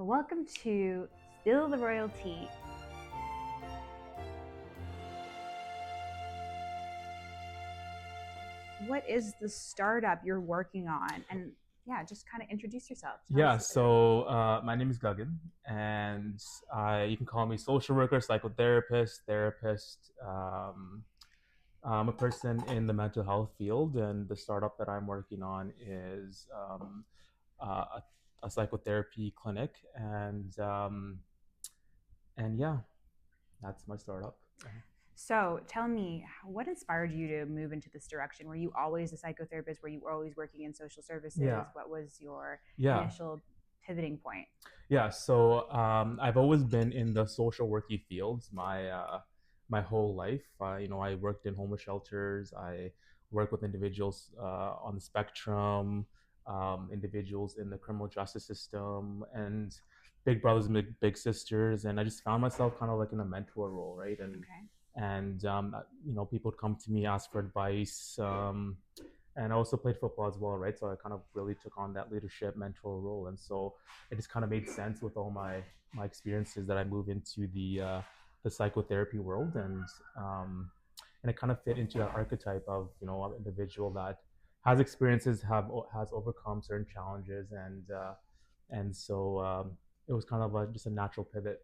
Welcome to Spill the Royal Tea. What is the startup you're working on? And yeah, just kind of introduce yourself. My name is Gagan, and you can call me social worker, psychotherapist, therapist. I'm a person in the mental health field, and the startup that I'm working on is a, a psychotherapy clinic, and yeah, that's my startup. So tell me, what inspired you to move into this direction? Were you always a psychotherapist? Were you always working in social Yeah, services? What was your yeah, initial pivoting point? yeah. I've always been in the social worky fields my whole life. I worked in homeless shelters. I work with individuals on the spectrum, individuals in the criminal justice system, and big brothers and big sisters. And I just found myself kind of like in a mentor role, right? Okay. People would come to me, ask for advice. And I also played football as well, right? So I kind of really took on that leadership mentor role, and so it just kind of made sense with all my experiences that I move into the psychotherapy world, and it kind of fit into that archetype of an individual that has experiences, has overcome certain challenges, and so it was kind of just a natural pivot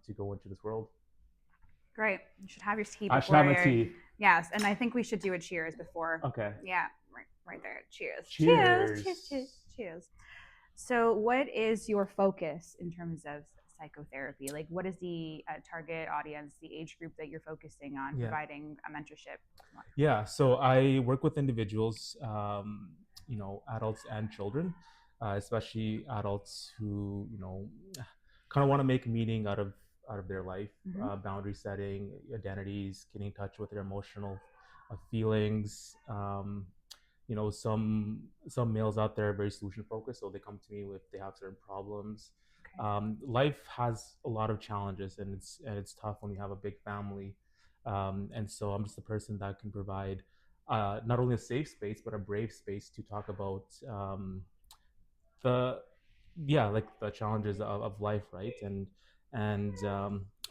to go into this world. Great. You should have your tea I should have before my your. tea. Yes, and I think we should do a cheers before. Okay. Yeah, right there. Cheers. Cheers. Cheers. Cheers. Cheers. Cheers. So, what is your focus in terms of psychotherapy? Like, what is the target audience, the age group that you're focusing on Yeah. providing a mentorship? Yeah, so I work with individuals, adults and children, especially adults who, kind of want to make meaning out of their life, boundary setting, identities, getting in touch with their emotional feelings. Some males out there are very solution focused, so they come to me if they have certain problems. Okay. Life has a lot of challenges, and it's tough when you have a big family, and so I'm just a person that can provide not only a safe space but a brave space to talk about the like the challenges of life, right? And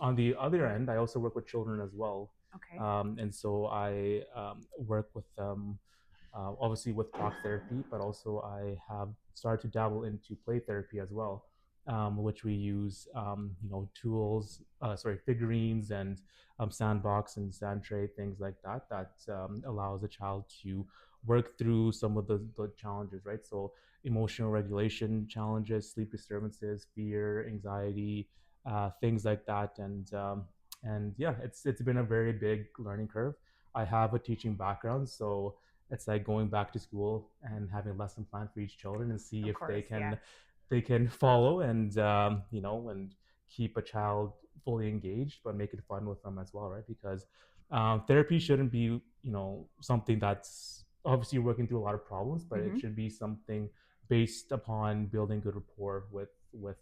on the other end, I also work with children as well. Okay. And so I work with them, obviously with talk therapy, but also I have started to dabble into play therapy as well, which we use, tools, figurines and sandbox and sand tray, things like that allows a child to work through some of the challenges, right? So emotional regulation challenges, sleep disturbances, fear, anxiety, things like that, and yeah, it's been a very big learning curve. I have a teaching background, so it's like going back to school and having a lesson plan for each children and see Of if course, yeah. they can follow and keep a child fully engaged, but make it fun with them as well, right? Because therapy shouldn't be something that's obviously working through a lot of problems, but it should be something based upon building good rapport with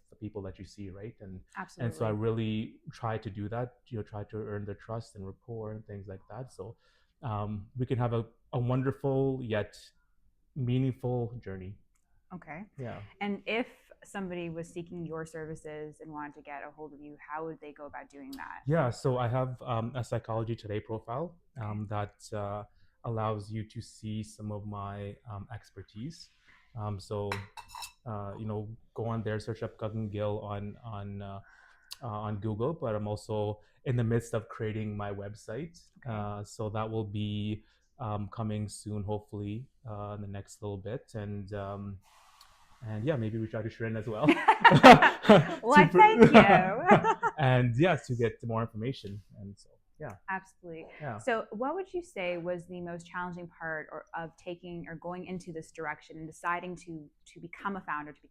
the people that you see, right? And so I Absolutely. really try to do that, try to earn their trust and rapport and things like that, so we can have a wonderful yet meaningful journey. Okay. Yeah. And if somebody was seeking your services and wanted to get a hold of you, how would they go about doing that? Yeah, so I have a Psychology Today profile Okay. that allows you to see some of my expertise. So go on there, search up Gagan Gill on Google. But I'm also in the midst of creating my website, Okay. so that will be coming soon, hopefully in the next little bit, and yeah, maybe reach out to Shirin as well. Well, thank you. And yeah, to get more information. And so yeah. Absolutely. Yeah. So, what would you say was the most challenging part of taking or going into this direction and deciding to become a founder, to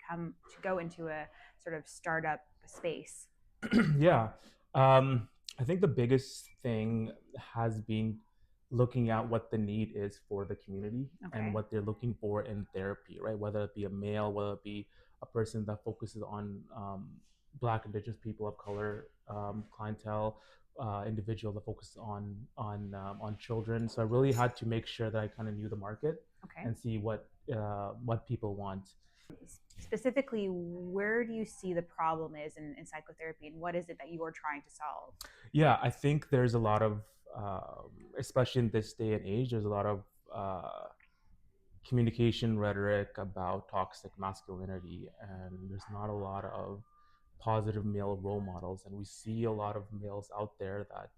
go into a sort of startup space? Yeah. I think the biggest thing has been looking at what the need is for the community and Okay. what they're looking for in therapy, right? Whether it be a male, whether it be a person that focuses on Black, Indigenous people of color clientele, individual that focuses on children. So I really had to make sure that I kind of knew the market Okay. and see what people want. Specifically, where do you see the problem is in psychotherapy, and what is it that you are trying to solve? Yeah, I think there's a lot of, especially in this day and age, there's a lot of uh, communication rhetoric about toxic masculinity, and there's not a lot of positive male role models. And we see a lot of males out there that,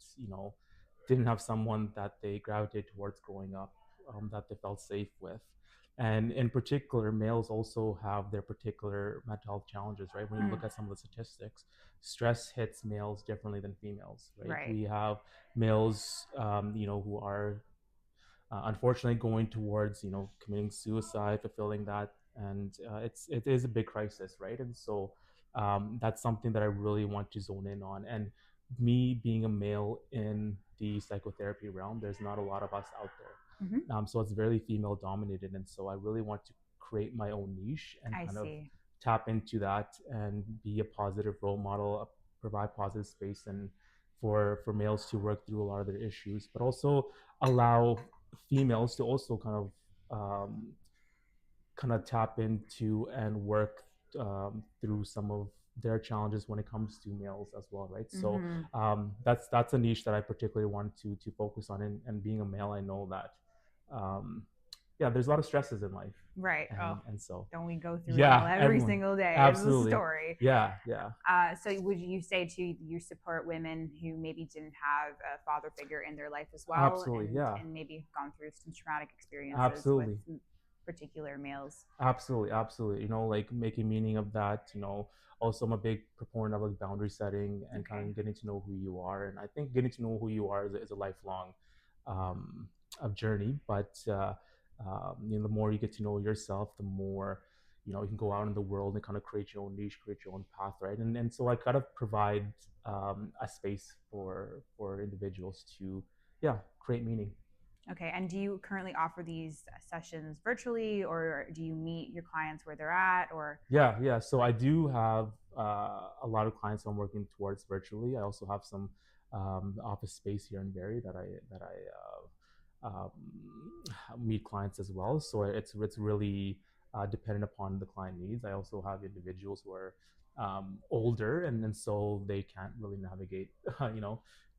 didn't have someone that they gravitated towards growing up, that they felt safe with. And in particular, males also have their particular mental health challenges, right? When you Mm, look at some of the statistics, stress hits males differently than females, right? right. We have males, who are unfortunately going towards, committing suicide, fulfilling that, and it is a big crisis, right? And so that's something that I really want to zone in on. And me being a male in the psychotherapy realm, there's not a lot of us out Hmm. there, so it's very female dominated, and so I really want to create my own niche and I kind of see. tap into that and be a positive role model, provide positive space and for males to work through a lot of their issues, but also allow females to also kind of tap into and work through some of their challenges when it comes to males as well, right? So Hmm. that's a niche that I particularly want to focus on. And being a male, I know that um, yeah, there's a lot of stresses in life, Right. Oh, and so don't we go through it all yeah, every everyone, single day? It's a absolutely, story. yeah, yeah, So would you say too, you support women who maybe didn't have a father figure in their life as well, absolutely, and yeah, maybe gone through some traumatic experiences with absolutely. particular males? Absolutely, absolutely. Like making meaning of that. Also I'm a big proponent of like boundary setting and kind Okay. of getting to know who you are. And I think getting to know who you are is a lifelong um, journey. But the more you get to know yourself, the more you can go out in the world and kind of create your own niche, create your own path, right? And so I kind of provide a space for individuals to yeah create meaning. Okay. And do you currently offer these sessions virtually, or do you meet your clients where they're at, or? Yeah, yeah. So I do have a lot of clients I'm working towards virtually. I also have some office space here in Barrie that I meet clients as well. So it's really dependent upon the client needs. I also have individuals who are older, and so they can't really navigate,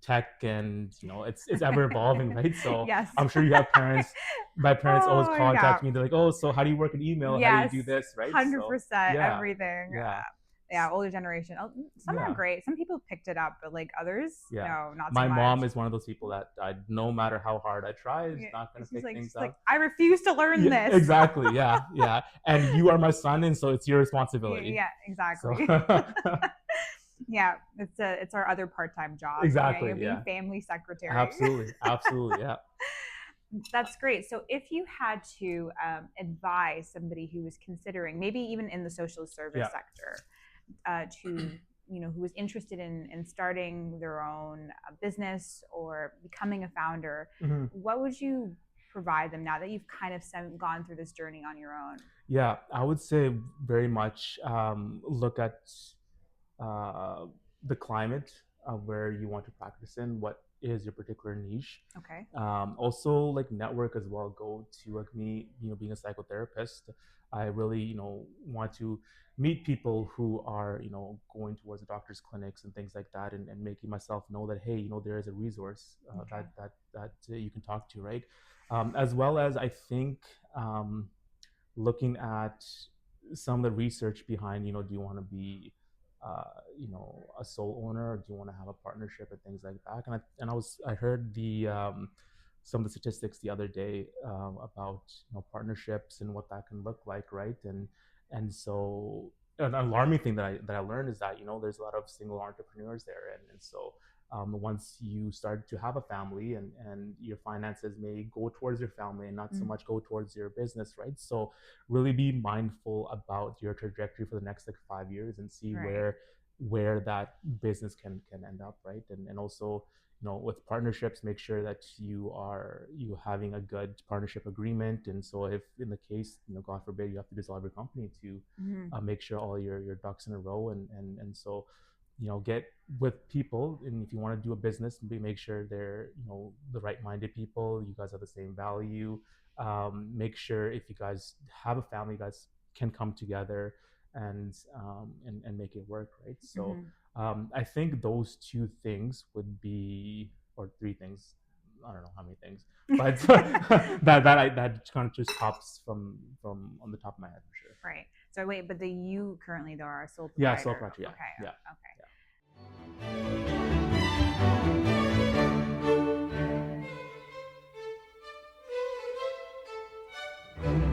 tech, and it's ever evolving, right? So Yes. I'm sure you have parents. My parents always Oh yeah. contact me. They're like, "Oh, so how do you work an email? How do you Yes. do this?" Right? So 100% yeah, everything. yeah, Yeah, older generation. Oh, some are yeah, great. Some people picked it up, but like others, yeah. no, not so My much. mom is one of those people that no matter how hard I try, is Yeah, not going to she's pick like, things she's like, up. I refuse to learn Yeah, this. exactly. Yeah, yeah. And you are my son, and so it's your responsibility. Yeah, So exactly. Yeah, it's our other part-time job. exactly. Being Yeah. family secretary. Absolutely. Absolutely. Yeah. That's great. So if you had to advise somebody who was considering, maybe even in the social service Yeah. sector, to who was interested in starting their own business or becoming a founder, Mm-hmm. what would you provide them now that you've kind of gone through this journey on your own? Yeah. I would say very much look at uh, the climate of where you want to practice in, what is your particular niche. Okay. Also, like network as well. Go to like me, being a psychotherapist. I really, want to meet people who are, going towards the doctor's clinics and things like that, and making myself know that hey, there is a resource Okay. that you can talk to, right? As well as I think looking at some of the research behind, do you want to be, uh, a sole owner, or do you want to have a partnership and things like that? I heard some of the statistics the other day about partnerships and what that can look like, right? And so an alarming thing that I learned is that there's a lot of single entrepreneurs there, and so once you start to have a family, and your finances may go towards your family and not so Mm, much go towards your business, right? So really be mindful about your trajectory for the next like 5 years and see right. where that business can end up, right? And also with partnerships, make sure that you having a good partnership agreement. And so if in the case, god forbid, you have to dissolve your company, to Mm-hmm. make sure all your ducks in a row. And so get with people, and if you want to do a business, make sure they're the right-minded people, you guys have the same value. Make sure if you guys have a family, you guys can come together and make it work, right? So Mm-hmm. I think those two things would be, or three things. I don't know how many things, but that kind of just pops from on the top of my head for sure. Right. So wait, but you currently though are a sole Yeah, proprietor. sole proprietor. Yeah, Okay. yeah, Okay. yeah.